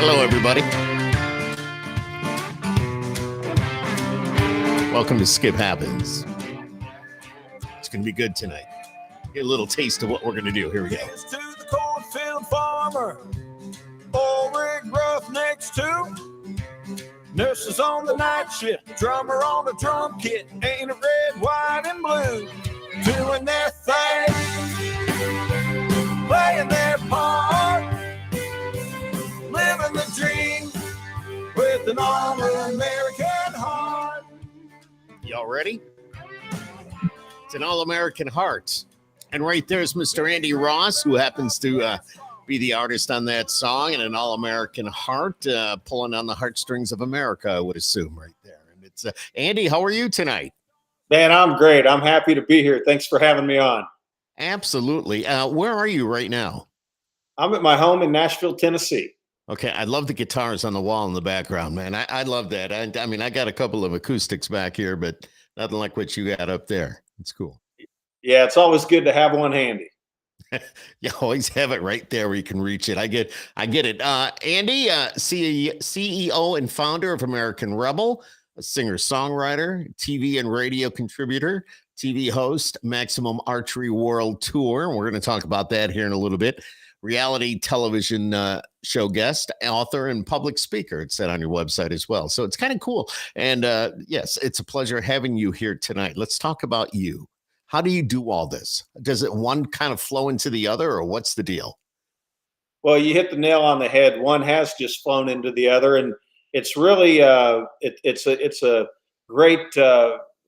Hello, everybody. Welcome to Skip Happens. It's going to be good tonight. Get a little taste of what we're going to do. Here we go. Here's to the cornfield farmer, old rig roughnecks too. Nurses on the night shift, drummer on the drum kit, ain't it red, white, and blue, doing their thing, playing their part, living the dream with an all-American heart. Y'all ready? It's an all-American heart. And right there's Mr. Andy Ross, who happens to be the artist on that song, and an all-American heart, pulling on the heartstrings of America, I would assume, right there. And it's Andy, how are you tonight? Man, I'm great. I'm happy to be here. Thanks for having me on. Absolutely. Where are you right now? I'm at my home in Nashville, Tennessee. Okay, I love the guitars on the wall in the background, man. I love that. I mean, I got a couple of acoustics back here, but nothing like what you got up there. It's cool. Yeah, it's always good to have one handy. You always have it right there where you can reach it. I get it. Andy, CEO and founder of American Rebel, a singer-songwriter, TV and radio contributor, TV host, Maximum Archery World Tour. And we're going to talk about that here in a little bit. Reality television show guest, author, and public speaker. It's said on your website as well. So it's kind of cool. And yes, it's a pleasure having you here tonight. Let's talk about you. How do you do all this? Does it one kind of flow into the other, or what's the deal? Well, you hit the nail on the head. One has just flown into the other, and it's really it's a great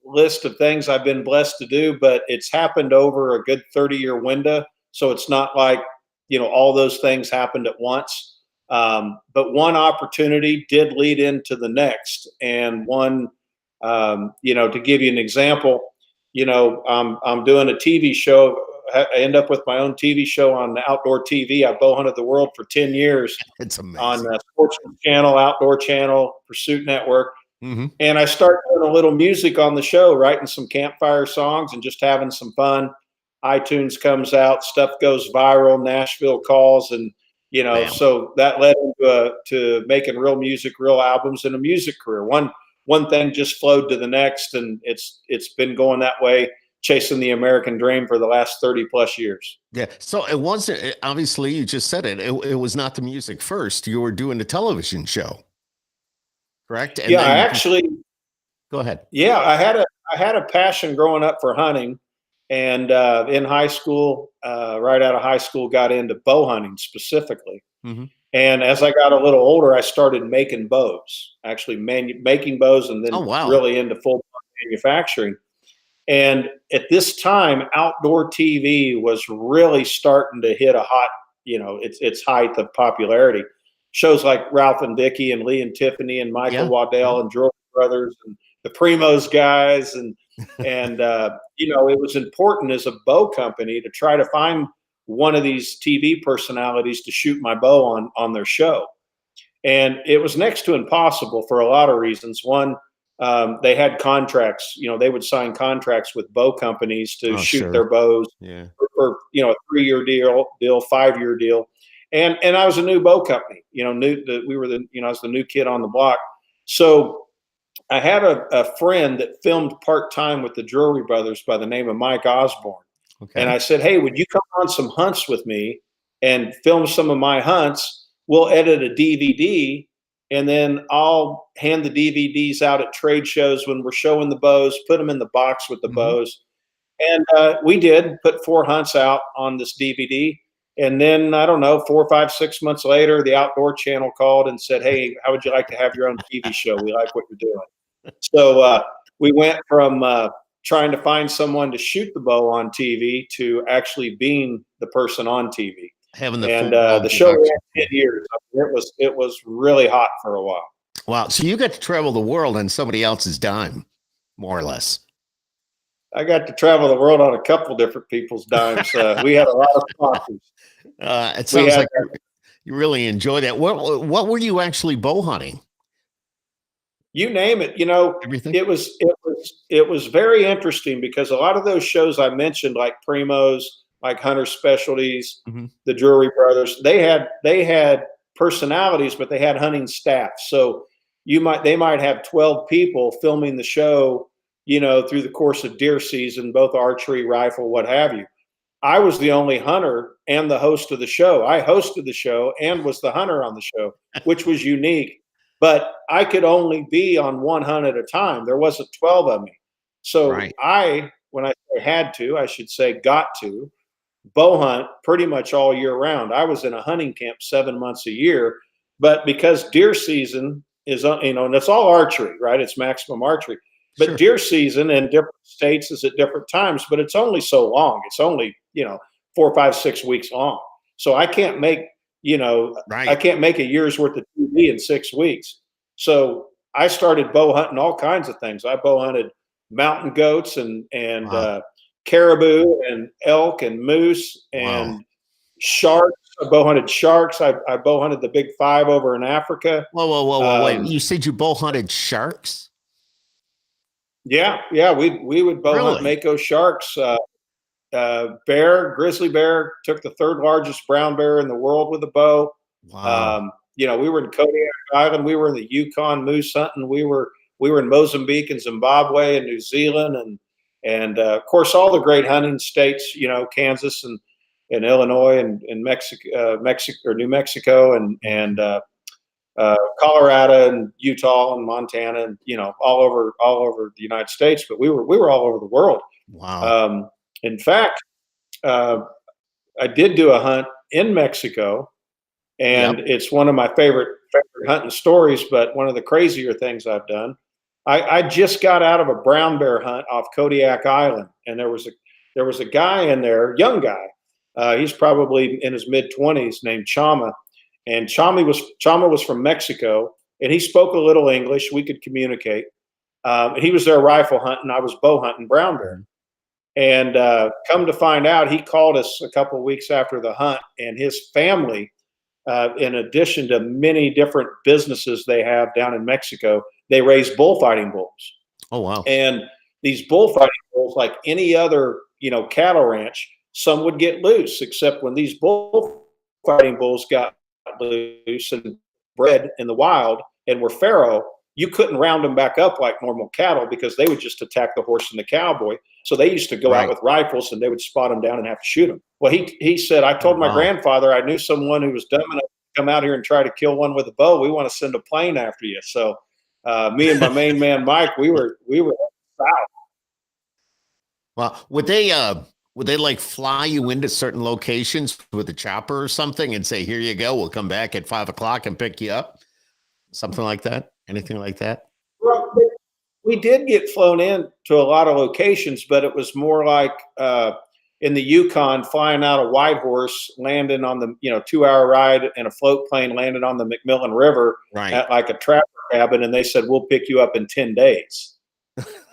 list of things I've been blessed to do, but it's happened over a good 30-year window. So it's not like, you know, all those things happened at once. But one opportunity did lead into the next. And one, you know, to give you an example, you know, I'm doing a TV show. I end up with my own TV show on the outdoor TV. I bow hunted the world for 10 years. It's amazing. On the Sportsman Channel, Outdoor Channel, Pursuit Network. Mm-hmm. And I started doing a little music on the show, writing some campfire songs and just having some fun. iTunes comes out, stuff goes viral, Nashville calls, and you know, so that led into to making real music, real albums, and a music career. One thing just flowed to the next, and it's been going that way, chasing the American dream for the last 30 plus years. Yeah. So it wasn't, obviously you just said it. It was not the music first. You were doing a television show, correct? And yeah, I actually. Go ahead. Yeah, I had a passion growing up for hunting. And in high school, right out of high school, got into bow hunting specifically. Mm-hmm. And as I got a little older, I started making bows, actually making bows, and then really into full manufacturing. And at this time, outdoor TV was really starting to hit a hot, you know, its height of popularity. Shows like Ralph and Dickie and Lee and Tiffany and Michael Waddell and Drury Brothers and the Primos guys and you know, it was important as a bow company to try to find one of these TV personalities to shoot my bow on their show. And it was next to impossible for a lot of reasons. One, they had contracts, you know, they would sign contracts with bow companies to shoot their bows for, you know, a 3-year deal, 5-year deal. And I was a new bow company, you know, I was the new kid on the block. So I had a friend that filmed part-time with the Drury Brothers by the name of Mike Osborne. Okay. And I said, hey, would you come on some hunts with me and film some of my hunts? We'll edit a DVD, and then I'll hand the DVDs out at trade shows when we're showing the bows, put them in the box with the bows. And we did put 4 hunts out on this DVD. And then, I don't know, 4, 5, 6 months later, the Outdoor Channel called and said, hey, how would you like to have your own TV show? We like what you're doing. So we went from trying to find someone to shoot the bow on TV to actually being the person on TV. Having the show ran 10 years. It was really hot for a while. Wow. So you got to travel the world on somebody else's dime, more or less. I got to travel the world on a couple different people's dimes. We had a lot of sponsors. It sounds like you really enjoy that. What were you actually bow hunting? You name it. You know, everything. It was very interesting because a lot of those shows I mentioned, like Primos, like Hunter Specialties, the Drury Brothers, they had personalities, but they had hunting staff. So they might have 12 people filming the show, through the course of deer season, both archery, rifle, what have you. I was the only hunter and the host of the show. I hosted the show and was the hunter on the show, which was unique. But I could only be on one hunt at a time. There wasn't 12 of me. So when I say had to, I should say got to bow hunt pretty much all year round. I was in a hunting camp 7 months a year, but because deer season is, and it's all archery, right? It's maximum archery. But deer season in different states is at different times, but it's only so long. It's only, 4, 5, 6 weeks long. So I can't make, I can't make a year's worth of TV in 6 weeks. So I started bow hunting all kinds of things. I bow hunted mountain goats and caribou and elk and moose and sharks. I bow hunted sharks. I bow hunted the big 5 over in Africa. Whoa, wait. You said you bow hunted sharks? Yeah. We would bow hunt mako sharks. Grizzly bear, took the 3rd largest brown bear in the world with a bow. Wow. We were in Kodiak Island. We were in the Yukon moose hunting. We were in Mozambique and Zimbabwe and New Zealand and of course all the great hunting states, Kansas and Illinois and Mexico, New Mexico and Colorado and Utah and Montana and all over the United States, but we were all over the world. Wow. In fact, I did do a hunt in Mexico, and it's one of my favorite hunting stories. But one of the crazier things I've done, I just got out of a brown bear hunt off Kodiak Island, and there was a guy in there, young guy. He's probably in his mid-20s, named Chama. And Chama was from Mexico, and he spoke a little English. We could communicate. He was there rifle hunting. I was bow hunting brown bear. And come to find out, he called us a couple of weeks after the hunt, and his family, in addition to many different businesses they have down in Mexico, they raise bullfighting bulls. Oh, wow. And these bullfighting bulls, like any other, cattle ranch, some would get loose, except when these bullfighting bulls got loose and bred in the wild and were farrow, you couldn't round them back up like normal cattle because they would just attack the horse and the cowboy. So they used to go out with rifles and they would spot them down and have to shoot them. Well, he said, I told my grandfather I knew someone who was dumb enough to come out here and try to kill one with a bow. We want to send a plane after you. So me and my main man, Mike, we were south. Well, would they like fly you into certain locations with a chopper or something and say, here you go, we'll come back at 5 o'clock and pick you up? Something like that? Anything like that? Well, we did get flown in to a lot of locations, but it was more like in the Yukon, flying out of Whitehorse, landing on the 2-hour ride in a float plane, landing on the McMillan River at like a trapper cabin, and they said, we'll pick you up in 10 days.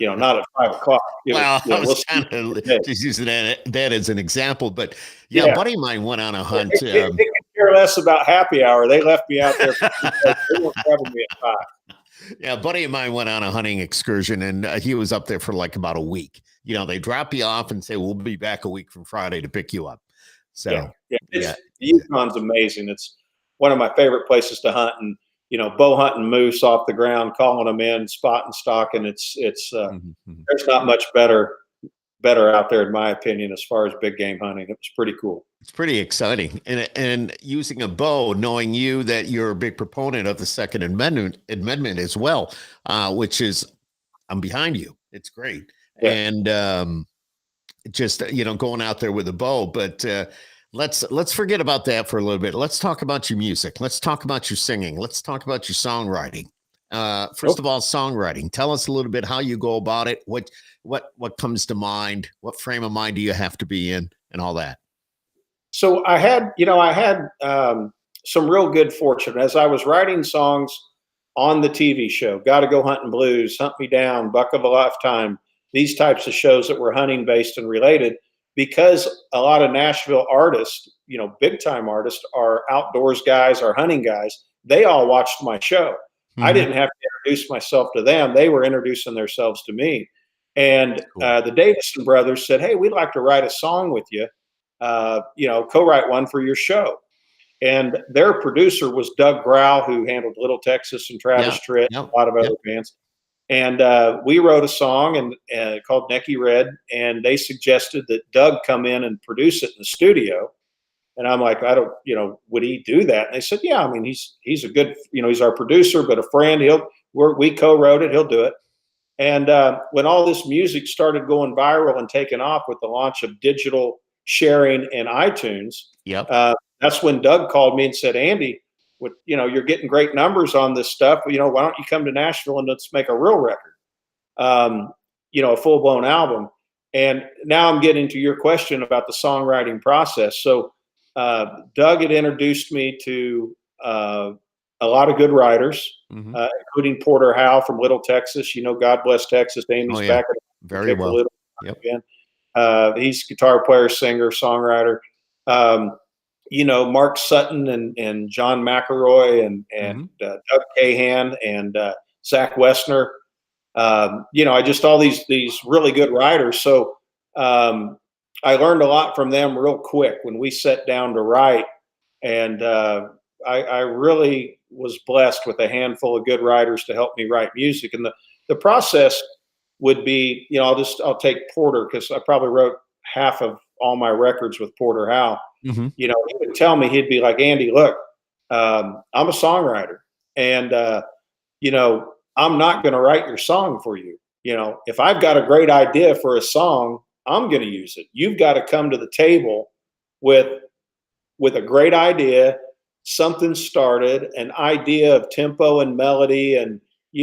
Not at 5 o'clock. I was kind of just using that as an example, but a buddy of mine went on a hunt. They could care less about happy hour. They left me out there. They weren't grabbing me at 5. Yeah, a buddy of mine went on a hunting excursion, and he was up there for like about a week. They drop you off and say, we'll be back a week from Friday to pick you up. So the Yukon's amazing. It's one of my favorite places to hunt, and bow hunting moose off the ground, calling them in, spot and stalking. It's there's not much better out there, in my opinion, as far as big game hunting. It was pretty cool. It's pretty exciting. And using a bow, knowing that you're a big proponent of the Second Amendment as well, which is, I'm behind you. It's great. Yeah. And just, going out there with a bow, but let's forget about that for a little bit. Let's talk about your music. Let's talk about your singing. Let's talk about your songwriting. First of all, songwriting. Tell us a little bit how you go about it. What comes to mind? What frame of mind do you have to be in, and all that? So I had some real good fortune as I was writing songs on the TV show. Got to Go Hunting Blues, Hunt Me Down, Buck of a Lifetime. These types of shows that were hunting based and related, because a lot of Nashville artists, big time artists, are outdoors guys, are hunting guys. They all watched my show. Mm-hmm. I didn't have to introduce myself to them. They were introducing themselves to me. And the Davison brothers said, hey, we'd like to write a song with you, co-write one for your show. And their producer was Doug Grau, who handled Little Texas and Travis Tritt, a lot of other bands. And we wrote a song called Necky Red, and they suggested that Doug come in and produce it in the studio. And I'm like, I don't, would he do that? And they said, yeah, I mean, he's a good, he's our producer, but a friend. We co-wrote it. He'll do it. And when all this music started going viral and taking off with the launch of digital sharing and iTunes, that's when Doug called me and said, Andy, you're getting great numbers on this stuff. Why don't you come to Nashville and let's make a real record, a full blown album. And now I'm getting to your question about the songwriting process. So Doug had introduced me to a lot of good writers, including Porter Howe from Little Texas. God bless Texas. Amy's back at very well. Again. He's a guitar player, singer, songwriter. Mark Sutton and John McElroy and Doug Cahan and Zach Wessner. I just all these really good writers. So I learned a lot from them real quick when we sat down to write. And I really was blessed with a handful of good writers to help me write music. And the process would be, I'll take Porter, because I probably wrote half of all my records with Porter Howe. He would tell me, he'd be like, Andy, look, I'm a songwriter, and I'm not going to write your song for you. If I've got a great idea for a song, I'm going to use it. You've got to come to the table with a great idea, something started, an idea of tempo and melody, and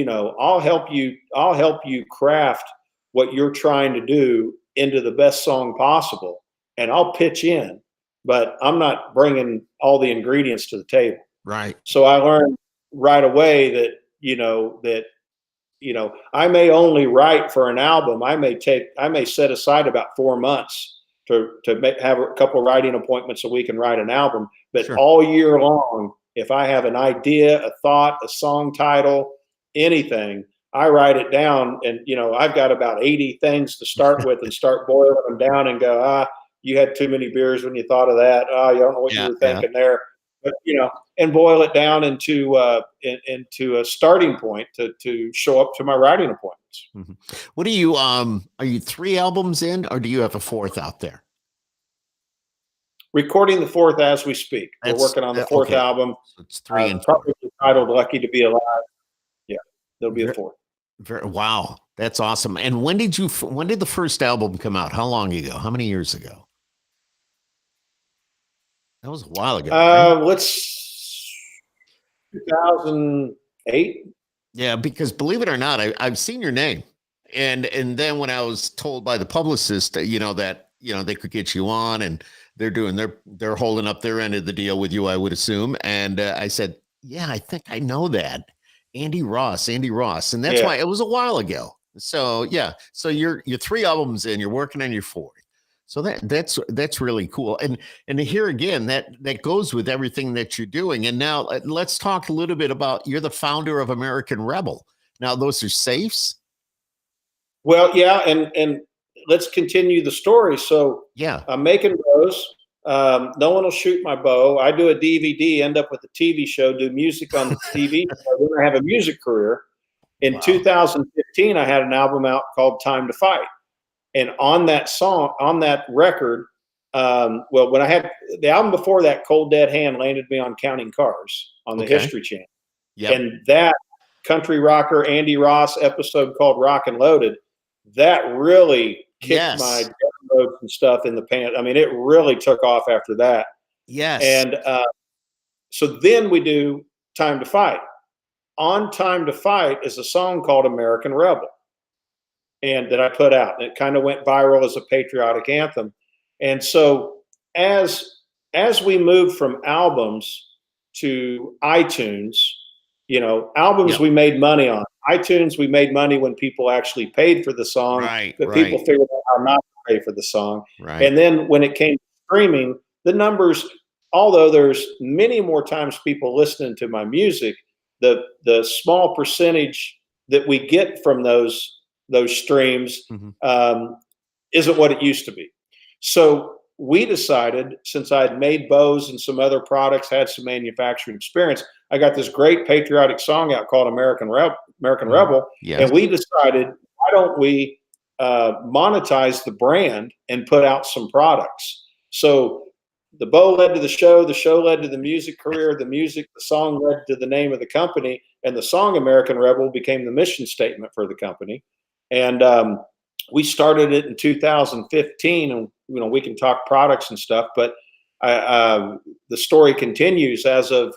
I'll help you craft what you're trying to do into the best song possible, and I'll pitch in, but I'm not bringing all the ingredients to the table. Right. So I learned right away that I may only write for an album. I may set aside about 4 months to have a couple of writing appointments so we can write an album. But all year long, if I have an idea, a thought, a song title, anything, I write it down, and I've got about 80 things to start with, and start boiling them down and go, you had too many beers when you thought of that. You don't know what you were thinking there. But and boil it down into a starting point to show up to my writing appointments. What do you are you 3 albums in, or do you have a 4th out there? Recording the 4th as we speak. We're working on the 4th album. So it's 3 and 4. Probably titled Lucky to Be Alive. Yeah, there'll be a 4th. Wow, that's awesome. And when did the first album come out? How long ago? How many years ago? That was a while ago. Right? 2008. Yeah, because believe it or not, I've seen your name, and then when I was told by the publicist that they could get you on, and they're holding up their end of the deal with you, I would assume, and I said, yeah, I think I know that. Andy Ross, and that's why it was a while ago. So yeah, so you're 3 albums in, you're working on your 4th. So that's really cool. And here again, that goes with everything that you're doing. And now let's talk a little bit about, you're the founder of American Rebel. Now those are safes. Well, yeah. And let's continue the story. So yeah, I'm making bows. No one will shoot my bow. I do a DVD, end up with a TV show, do music on the TV. Then I have a music career. In 2015, I had an album out called Time to Fight. And on that record, when I had the album before that, Cold Dead Hand, landed me on Counting Cars on the History Channel. Yep. And that country rocker Andy Ross episode called Rock and Loaded, that really kicked my downloads and stuff in the pants. I mean, it really took off after that. Yes. And so then we do Time to Fight. On Time to Fight is a song called American Rebel, and that I put out. It kind of went viral as a patriotic anthem. And so as we moved from albums to iTunes, albums we made money on. iTunes, we made money when people actually paid for the song, but people figured out how not to pay for the song. Right. And then when it came to streaming, the numbers, although there's many more times people listening to my music, the small percentage that we get from those streams isn't what it used to be. So we decided, since I'd made bows and some other products, had some manufacturing experience, I got this great patriotic song out called American Rebel. Yes. And we decided, why don't we monetize the brand and put out some products? So the bow led to the show led to the music career, the song led to the name of the company, and the song American Rebel became the mission statement for the company. And we started it in 2015, and we can talk products and stuff, but the story continues. As of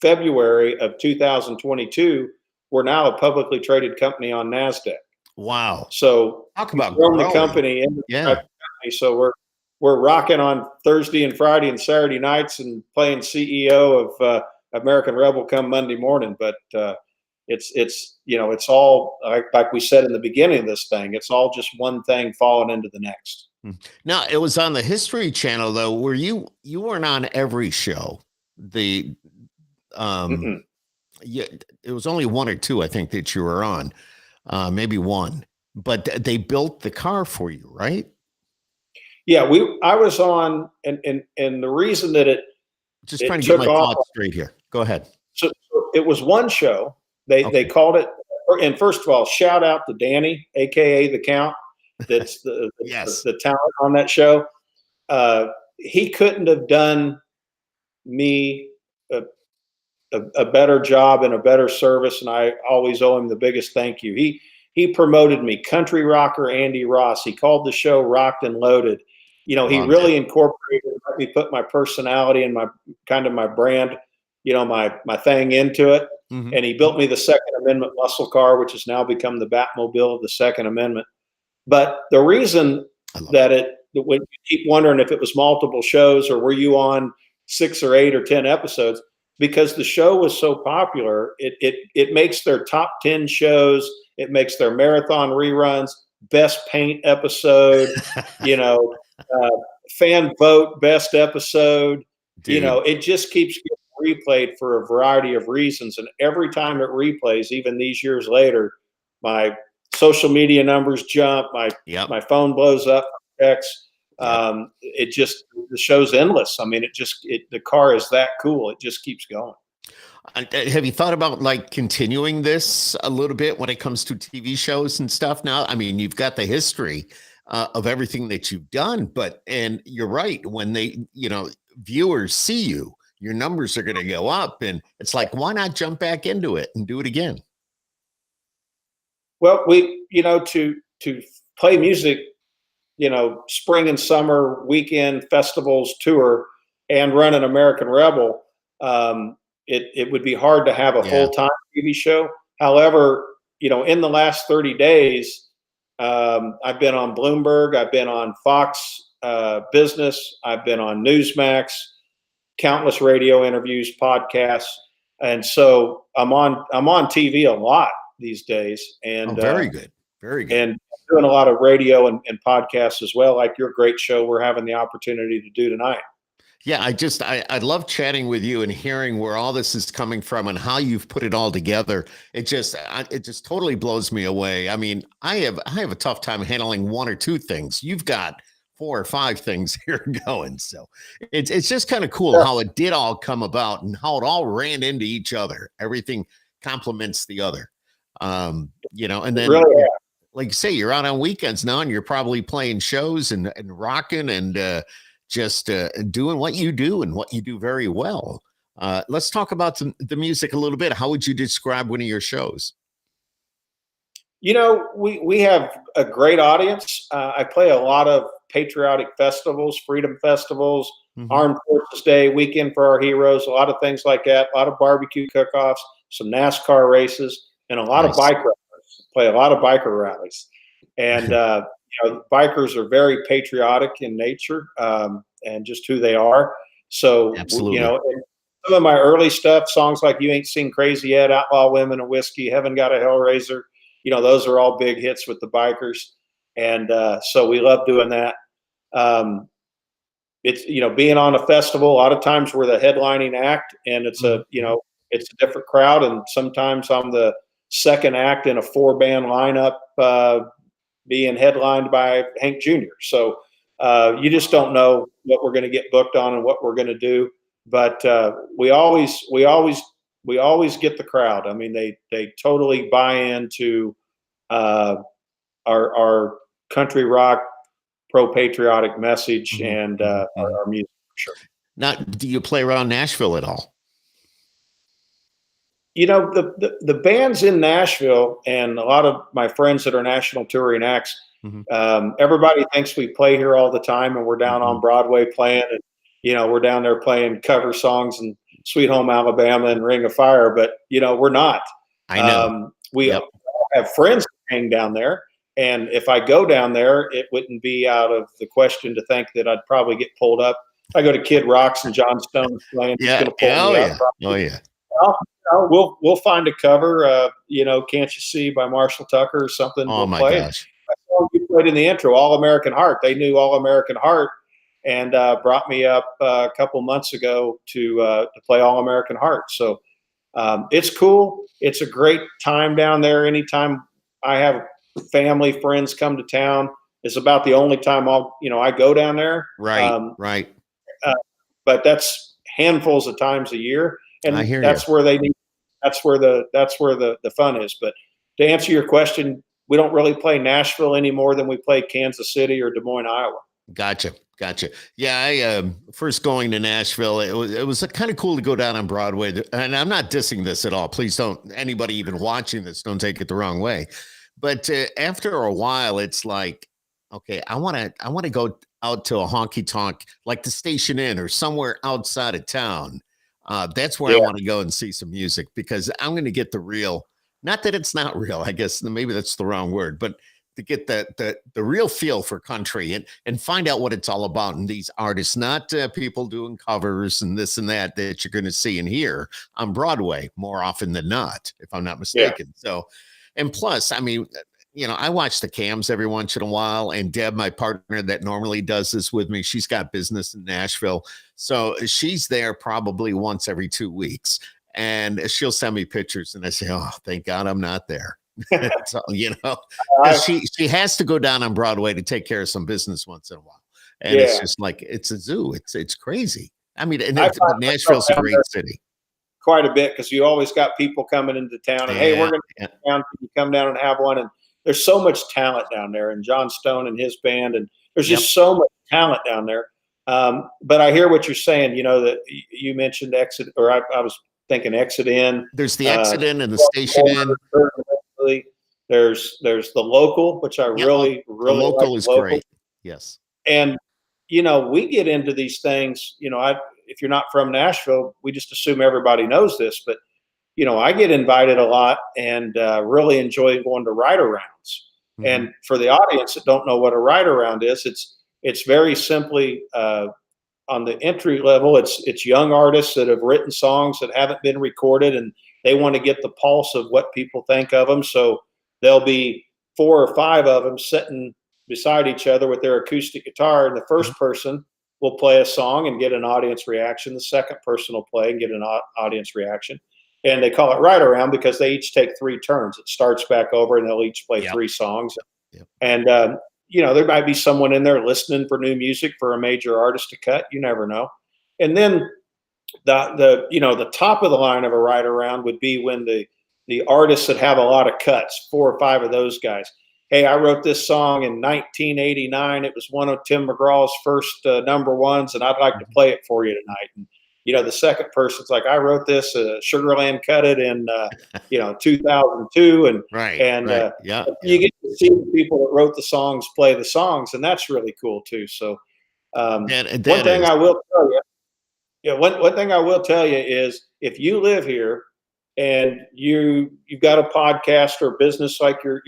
February of 2022, we're now a publicly traded company on NASDAQ. Wow! So talk about growing the company, so we're rocking on Thursday and Friday and Saturday nights, and playing CEO of American Rebel come Monday morning. But it's all like we said in the beginning of this thing. It's all just one thing falling into the next. Now, it was on the History Channel, though, where you weren't on every show. It was only one or two, I think, that you were on, maybe one. But they built the car for you, right? Yeah, I was on, and the reason that it trying to get my thoughts straight here. Go ahead. So it was one show. They called it, and first of all, shout out to Danny, aka the Count. That's the the talent on that show. He couldn't have done me a better job and a better service, and I always owe him the biggest thank you. He promoted me, country rocker Andy Ross. He called the show Rocked and Loaded. He really incorporated, let me put my personality and my brand, my thing into it. And he built me the Second Amendment muscle car, which has now become the Batmobile of the Second Amendment. But the reason that when you keep wondering if it was multiple shows or were you on 6 or 8 or 10 episodes, because the show was so popular, it makes their top 10 shows. It makes their marathon reruns, best paint episode, fan vote best episode. Dude. It just keeps getting replayed for a variety of reasons. And every time it replays, even these years later, my social media numbers jump, my phone blows up, text. The show's endless. I mean, the car is that cool. It just keeps going. Have you thought about continuing this a little bit when it comes to TV shows and stuff now? I mean, you've got the history of everything that you've done, and you're right. When viewers see you, your numbers are going to go up, and it's like, why not jump back into it and do it again? Well, to play music, spring and summer weekend festivals tour and run an American Rebel, it would be hard to have a full-time TV show. However, in the last 30 days, I've been on Bloomberg, I've been on Fox Business, I've been on Newsmax, countless radio interviews, podcasts, and so I'm on TV a lot these days. And very good, and doing a lot of radio and podcasts as well, like your great show we're having the opportunity to do tonight. Yeah, I love chatting with you and hearing where all this is coming from and how you've put it all together. It just totally blows me away. I mean, I have a tough time handling one or two things. You've got 4 or 5 things here going. So it's just kind of cool how it did all come about and how it all ran into each other. Everything complements the other. And then really, like you say, you're out on weekends now and you're probably playing shows and rocking and just doing what you do and what you do very well. Let's talk about the music a little bit. How would you describe one of your shows? We have a great audience. I play a lot of patriotic festivals, freedom festivals, Armed Forces Day, Weekend for Our Heroes, a lot of things like that, a lot of barbecue cook-offs, some NASCAR races, and a lot of bike rallies. Play a lot of biker rallies. And bikers are very patriotic in nature and just who they are. So, absolutely. Some of my early stuff, songs like You Ain't Seen Crazy Yet, Outlaw Women and Whiskey, Heaven Got a Hellraiser, those are all big hits with the bikers. And so we love doing that. It's, being on a festival, a lot of times we're the headlining act, and it's it's a different crowd. And sometimes I'm the second act in a 4-band lineup being headlined by Hank Jr. So You just don't know what we're going to get booked on and what we're going to do. But we always get the crowd. I mean, they totally buy into our country rock, pro-patriotic message, and our music, for sure. Now, do you play around Nashville at all? You know, the bands in Nashville and a lot of my friends that are national touring acts, everybody thinks we play here all the time and we're down on Broadway playing, and, you know, we're down there playing cover songs and Sweet Home Alabama and Ring of Fire, but, you know, we're not. I know. We have friends that hang down there. And if I go down there, it wouldn't be out of the question to think that I'd probably get pulled up. I go to Kid Rock's and John Stone's playing. We'll find a cover. You know, Can't You See by Marshall Tucker or something. Oh, my gosh. I saw you played in the intro, All American Heart. They knew All American Heart and brought me up a couple months ago to play All American Heart. So it's cool. It's a great time down there. Anytime I have family, friends come to town, it's about the only time I go down there. Right. But that's handfuls of times a year. And that's where that's where the fun is. But to answer your question, we don't really play Nashville any more than we play Kansas City or Des Moines, Iowa. Gotcha. Yeah, I first going to Nashville, it was kind of cool to go down on Broadway. And I'm not dissing this at all. Please don't, anybody even watching this, don't take it the wrong way. But after a while, it's like, okay, I want to go out to a honky tonk like the Station Inn or somewhere outside of town. That's where I want to go and see some music, because I'm going to get the real, not that it's not real, I guess maybe that's the wrong word, but to get the real feel for country and find out what it's all about. And these artists, not people doing covers and this and that you're going to see and hear on Broadway more often than not, if I'm not mistaken. So, and plus, I mean, you know, I watch the cams every once in a while, and Deb, my partner that normally does this with me, she's got business in Nashville. So she's there probably once every 2 weeks, and she'll send me pictures, and I say, oh, thank God I'm not there. So, you know, she has to go down on Broadway to take care of some business once in a while. And it's just like, it's a zoo. It's crazy. I mean, and Nashville's a great city. Quite a bit, because you always got people coming into town and, hey, we're going to town. Can you come down and have one? And there's so much talent down there, and John Stone and his band, and there's just so much talent down there. But I hear what you're saying, you know, that you mentioned Exit, or I was thinking Exit Inn. There's the Exit Inn and the Station Inn. There's the Local, which I really the Local like. Is great. Yes. And, you know, we get into these things, you know, if you're not from Nashville, we just assume everybody knows this, but, you know, I get invited a lot and really enjoy going to ride-arounds. And for the audience that don't know what a ride-around is, it's very simply on the entry level, it's young artists that have written songs that haven't been recorded, and they want to get the pulse of what people think of them. So there'll be 4 or 5 of them sitting beside each other with their acoustic guitar, and the first person will play a song and get an audience reaction. The second person will play and get an audience reaction. And they call it Ride Around because they each take 3 turns. It starts back over, and they'll each play 3 songs. And, you know, there might be someone in there listening for new music for a major artist to cut. You never know. And then the top of the line of a Ride Around would be when the artists that have a lot of cuts, 4 or 5 of those guys. Hey, I wrote this song in 1989. It was one of Tim McGraw's first number ones, and I'd like to play it for you tonight. And, you know, the second person's like, I wrote this, Sugarland cut it in, 2002. And you get to see the people that wrote the songs play the songs, and that's really cool too. So one thing I will tell you is, if you live here and you've got a podcast or business like your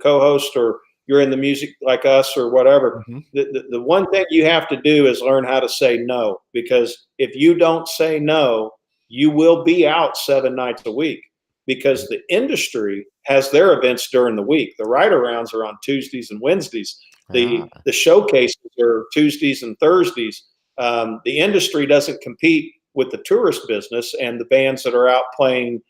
co-host, or you're in the music like us or whatever, the one thing you have to do is learn how to say no, because if you don't say no, you will be out 7 nights a week, because the industry has their events during the week. The ride-arounds are on Tuesdays and Wednesdays. The showcases are Tuesdays and Thursdays. The industry doesn't compete with the tourist business and the bands that are out playing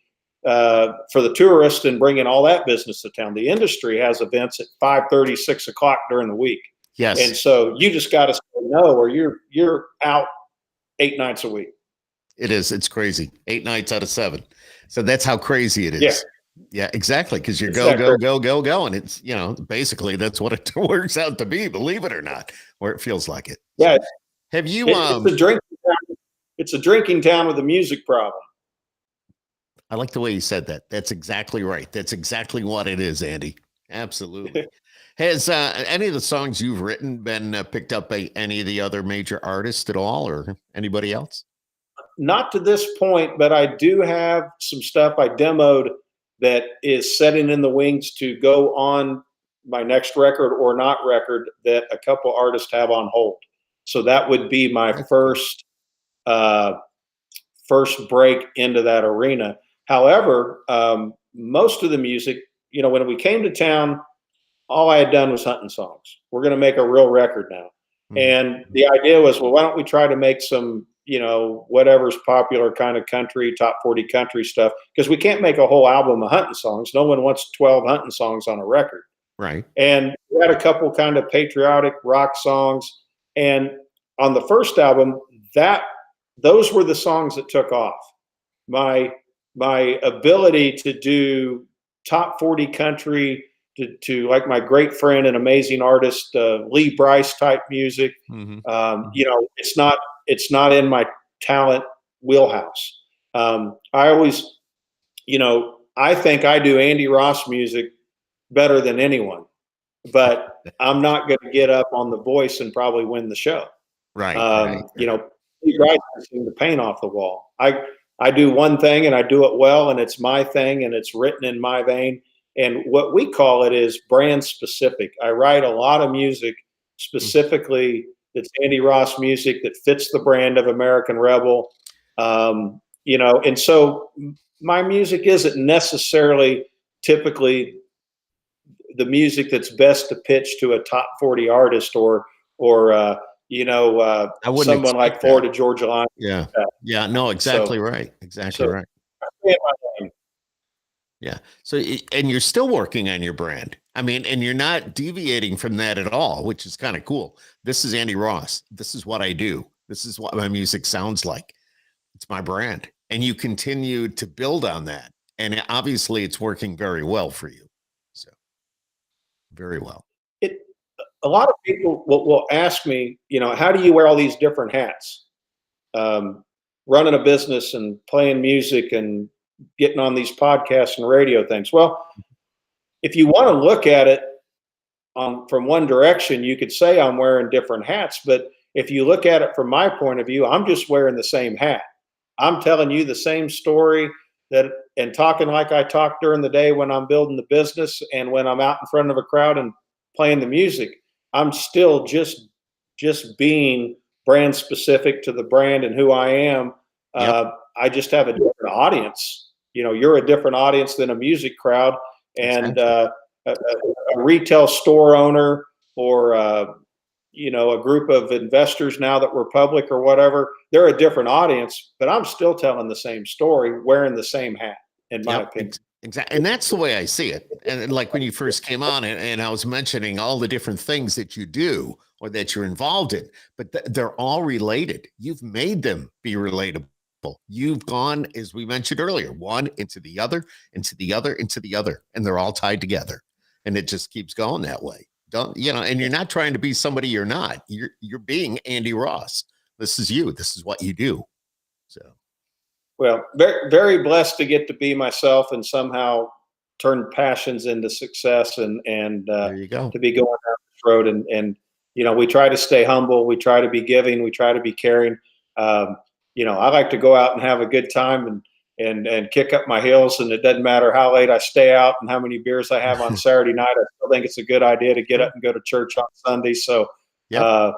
for the tourists and bringing all that business to town. The industry has events at 5:30, 6 o'clock during the week. Yes. And so you just got to say no, or you're out 8 nights a week. It is. It's crazy. 8 nights out of 7. So that's how crazy it is. Yeah. Yeah, exactly. Because you're It's go, that go, crazy. go, go, go. And it's, basically that's what it works out to be, believe it or not, or it feels like it. Yeah. So, have you, it's a drinking town. It's a drinking town with a music problem. I like the way you said that. That's exactly right. That's exactly what it is, Andy. Absolutely. Has any of the songs you've written been picked up by any of the other major artists at all, or anybody else? Not to this point, but I do have some stuff I demoed that is setting in the wings to go on my next record or not record that a couple artists have on hold. So that would be my first break into that arena. However, most of the music, when we came to town, all I had done was hunting songs. We're going to make a real record now. Mm-hmm. And the idea was, well, why don't we try to make some, whatever's popular kind of country, top 40 country stuff, because we can't make a whole album of hunting songs. No one wants 12 hunting songs on a record. Right. And we had a couple kind of patriotic rock songs. And on the first album, those were the songs that took off. My ability to do top 40 country, to like my great friend and amazing artist Lee Brice type music. Mm-hmm. It's not in my talent wheelhouse. I always, I think I do Andy Ross music better than anyone, but I'm not going to get up on The Voice and probably win the show. Right. Lee Brice has seen the paint off the wall. I do one thing and I do it well, and it's my thing and it's written in my vein. And what we call it is brand specific. I write a lot of music specifically that's Andy Ross music that fits the brand of American Rebel. And so my music isn't necessarily typically the music that's best to pitch to a top 40 artist or someone like Florida Georgia Line. Yeah. Yeah. No, exactly right. Exactly right. Yeah. So, and you're still working on your brand. I mean, and you're not deviating from that at all, which is kind of cool. This is Andy Ross. This is what I do. This is what my music sounds like. It's my brand. And you continue to build on that. And obviously it's working very well for you. So very well. A lot of people will ask me, how do you wear all these different hats? Running a business and playing music and getting on these podcasts and radio things. Well, if you want to look at it from one direction, you could say I'm wearing different hats. But if you look at it from my point of view, I'm just wearing the same hat. I'm telling you the same story and talking like I talk during the day when I'm building the business and when I'm out in front of a crowd and playing the music. I'm still just being brand specific to the brand and who I am. Yep. I just have a different audience. You're a different audience than a music crowd, and a retail store owner or a group of investors now that we're public or whatever. They're a different audience, but I'm still telling the same story, wearing the same hat, in my opinion. Exactly. And that's the way I see it. And like when you first came on and I was mentioning all the different things that you do or that you're involved in, but they're all related. You've made them be relatable. You've gone, as we mentioned earlier, one into the other, into the other, into the other, and they're all tied together. And it just keeps going that way. And you're not trying to be somebody you're not. You're being Andy Ross. This is you. This is what you do. So. Well, very, very blessed to get to be myself and somehow turn passions into success and there you go. To be going down this road. And we try to stay humble. We try to be giving. We try to be caring. I like to go out and have a good time and kick up my heels. And it doesn't matter how late I stay out and how many beers I have on Saturday night. I still think it's a good idea to get up and go to church on Sunday. So, yep.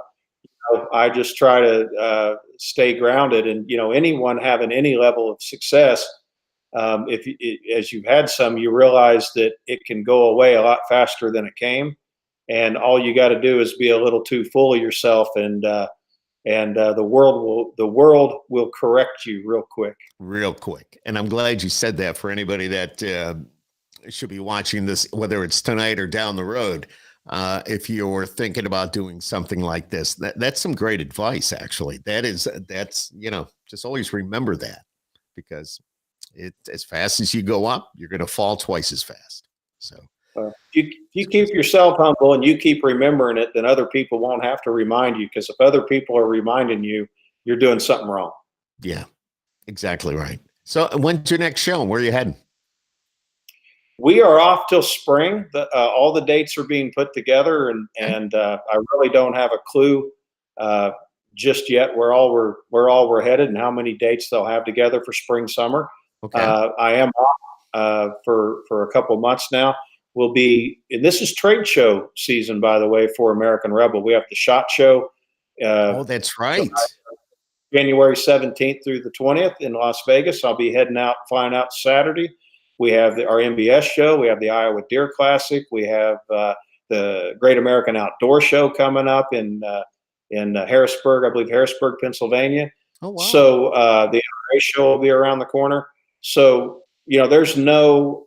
I just try to stay grounded, and anyone having any level of success, as you've had some, you realize that it can go away a lot faster than it came, and all you got to do is be a little too full of yourself, and the world will correct you real quick. And I'm glad you said that for anybody that should be watching this, whether it's tonight or down the road. if you're thinking about doing something like this. That's some great advice, actually. That's, just always remember that, because as fast as you go up, you're going to fall twice as fast. So if you keep yourself humble and you keep remembering it, then other people won't have to remind you, because if other people are reminding you, you're doing something wrong. Yeah, exactly right. So when's your next show? Where are you heading? We are off till spring. All the dates are being put together, and I really don't have a clue just yet where all we're headed and how many dates they'll have together for spring, summer. Okay. I am off for a couple months now. We'll be, and this is trade show season, by the way, for American Rebel. We have the SHOT Show. Oh, that's right. January 17th through the 20th in Las Vegas. I'll be flying out Saturday. We have our MBS show. We have the Iowa Deer Classic. We have the Great American Outdoor Show coming up in Harrisburg, I believe Harrisburg, Pennsylvania. Oh, wow. So the NRA show will be around the corner. So, there's no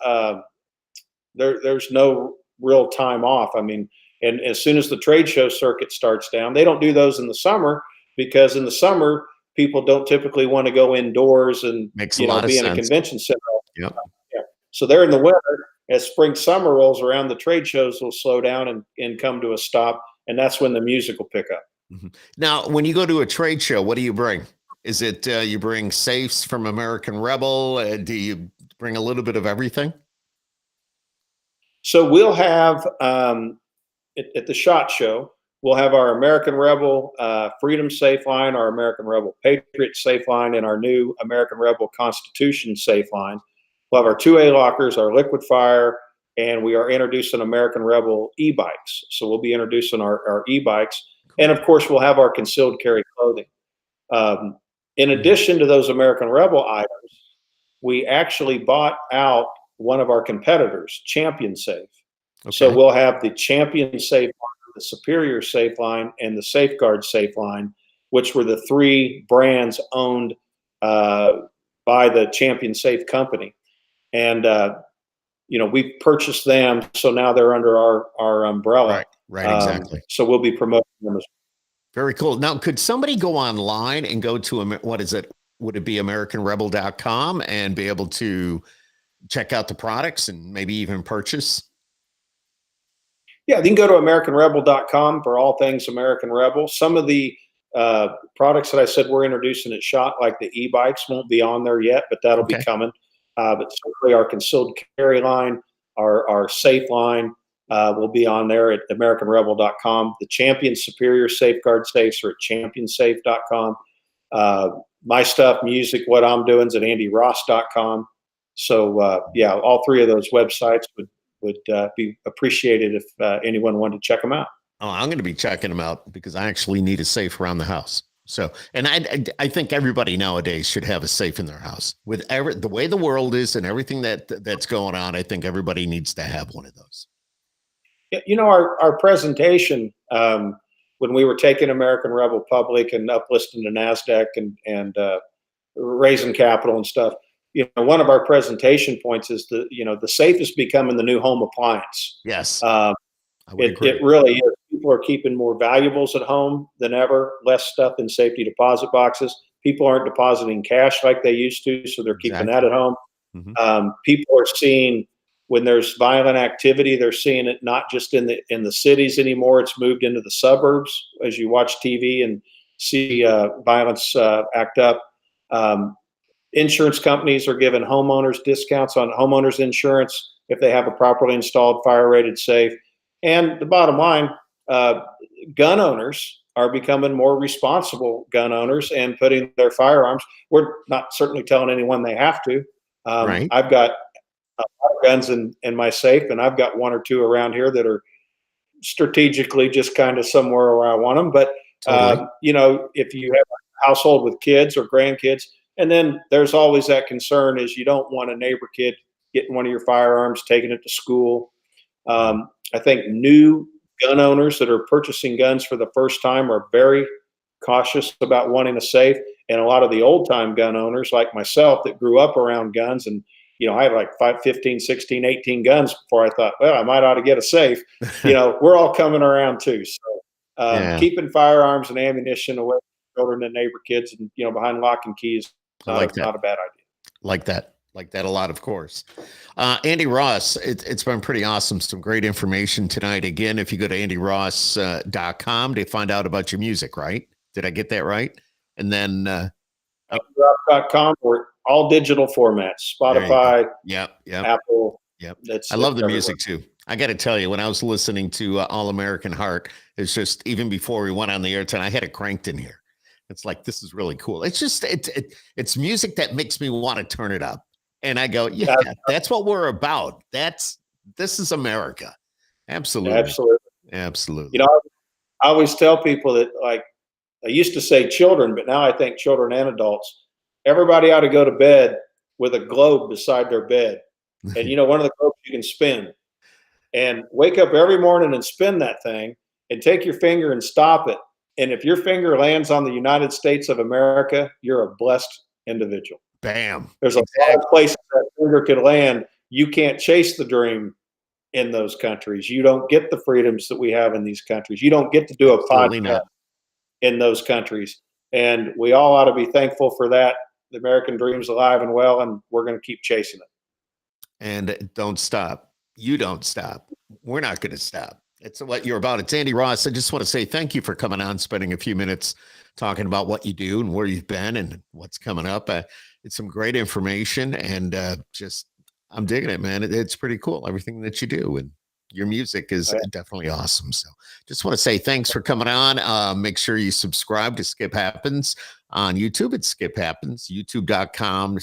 real time off. I mean, and as soon as the trade show circuit starts down, they don't do those in the summer, because in the summer, people don't typically want to go indoors and be in a convention center. Yep. Yeah. So they're in the winter. As spring, summer rolls around, the trade shows will slow down and come to a stop. And that's when the music will pick up. Mm-hmm. Now, when you go to a trade show, what do you bring? Is it you bring safes from American Rebel? Do you bring a little bit of everything? So we'll have at the SHOT Show, we'll have our American Rebel Freedom Safe Line, our American Rebel Patriot Safe Line, and our new American Rebel Constitution Safe Line. We'll have our 2A lockers, our liquid fire, and we are introducing American Rebel e-bikes. So we'll be introducing our e-bikes. And of course, we'll have our concealed carry clothing. In addition to those American Rebel items, we actually bought out one of our competitors, Champion Safe. Okay. So we'll have the Champion Safe line, the Superior Safe line, and the Safeguard Safe line, which were the three brands owned by the Champion Safe company. And we purchased them, so now they're under our umbrella. Right, exactly. So we'll be promoting them as well. Very cool. Now, could somebody go online and go to, what is it? Would it be AmericanRebel.com and be able to check out the products and maybe even purchase? Yeah, you can go to AmericanRebel.com for all things American Rebel. Some of the products that I said we're introducing at SHOT, like the e-bikes, won't be on there yet, but that'll be coming. But certainly our concealed carry line, our safe line will be on there at AmericanRebel.com. The Champion Superior Safeguard Safes are at ChampionSafe.com. My stuff, music, what I'm doing is at AndyRoss.com. So all three of those websites would be appreciated if anyone wanted to check them out. Oh, I'm going to be checking them out because I actually need a safe around the house. So, and I think everybody nowadays should have a safe in their house. With the way the world is and everything that's going on, I think everybody needs to have one of those. Our presentation when we were taking American Rebel public and uplisting to NASDAQ and raising capital and stuff, one of our presentation points is the safe is becoming the new home appliance. Yes, it really is. People are keeping more valuables at home than ever, less stuff in safety deposit boxes. People aren't depositing cash like they used to, so they're keeping that at home. Mm-hmm. People are seeing, when there's violent activity, they're seeing it not just in the cities anymore. It's moved into the suburbs as you watch TV and see violence act up. Insurance companies are giving homeowners discounts on homeowners insurance if they have a properly installed fire-rated safe. And the bottom line, gun owners are becoming more responsible gun owners and putting their firearms. We're not certainly telling anyone they have to. I've got a lot of guns in my safe, and I've got one or two around here that are strategically just kind of somewhere where I want them. But, if you have a household with kids or grandkids, and then there's always that concern is you don't want a neighbor kid getting one of your firearms, taking it to school. I think new gun owners that are purchasing guns for the first time are very cautious about wanting a safe. And a lot of the old time gun owners like myself that grew up around guns and I had like 5, 15, 16, 18 guns before I thought, well, I might ought to get a safe. We're all coming around too. So keeping firearms and ammunition away from children and neighbor kids and, behind lock and keys, not a bad idea. Like that a lot, of course. Andy Ross, it's been pretty awesome. Some great information tonight. Again, if you go to andyross.com to find out about your music, right? Did I get that right? And then andyross.com or all digital formats, Spotify, Apple. Yep. I love the music too. I got to tell you, when I was listening to All American Heart, it's just, even before we went on the air tonight, I had it cranked in here. It's like, this is really cool. It's just, it's music that makes me want to turn it up. And I go, yeah, that's what we're about. This is America. Absolutely. Absolutely. I always tell people that, like, I used to say children, but now I think children and adults, everybody ought to go to bed with a globe beside their bed. And, one of the globes you can spin, and wake up every morning and spin that thing and take your finger and stop it. And if your finger lands on the United States of America, you're a blessed individual. Bam. There's a lot of places that finger could land. You can't chase the dream in those countries. You don't get the freedoms that we have in these countries. You don't get to do a podcast in those countries. And we all ought to be thankful for that. The American dream's alive and well, and we're going to keep chasing it. And don't stop. You don't stop. We're not going to stop. It's what you're about. It's Andy Ross. I just want to say thank you for coming on, spending a few minutes talking about what you do and where you've been and what's coming up. It's some great information, and I'm digging it, man. It's pretty cool, everything that you do, and your music is definitely awesome. So just want to say thanks for coming on. Make sure you subscribe to Skip Happens on YouTube. It's Skip Happens, youtube.com/,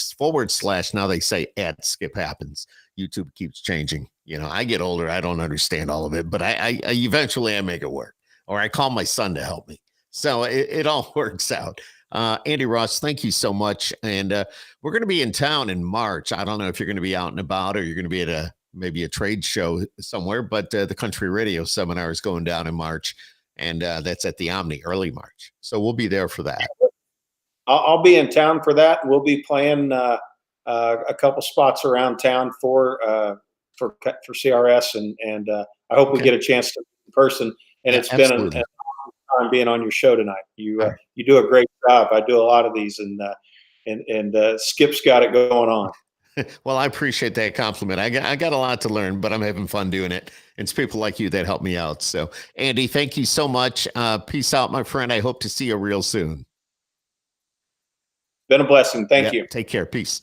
now they say @Skip Happens. YouTube keeps changing. I get older. I don't understand all of it, but I eventually make it work, or I call my son to help me. So it all works out. Andy Ross, thank you so much. And we're going to be in town in March. I don't know if you're going to be out and about, or you're going to be at maybe a trade show somewhere, but the Country Radio Seminar is going down in March, and that's at the Omni, early March. So we'll be there for that. I'll be in town for that. We'll be playing a couple spots around town for CRS, and I hope we get a chance to in person. And it's been an time being on your show tonight. You do a great job. I do a lot of these, and Skip's got it going on. Well, I appreciate that compliment. I got a lot to learn, but I'm having fun doing it. It's people like you that help me out. So, Andy, thank you so much. Peace out, my friend. I hope to see you real soon. Been a blessing. Thank you. Take care. Peace.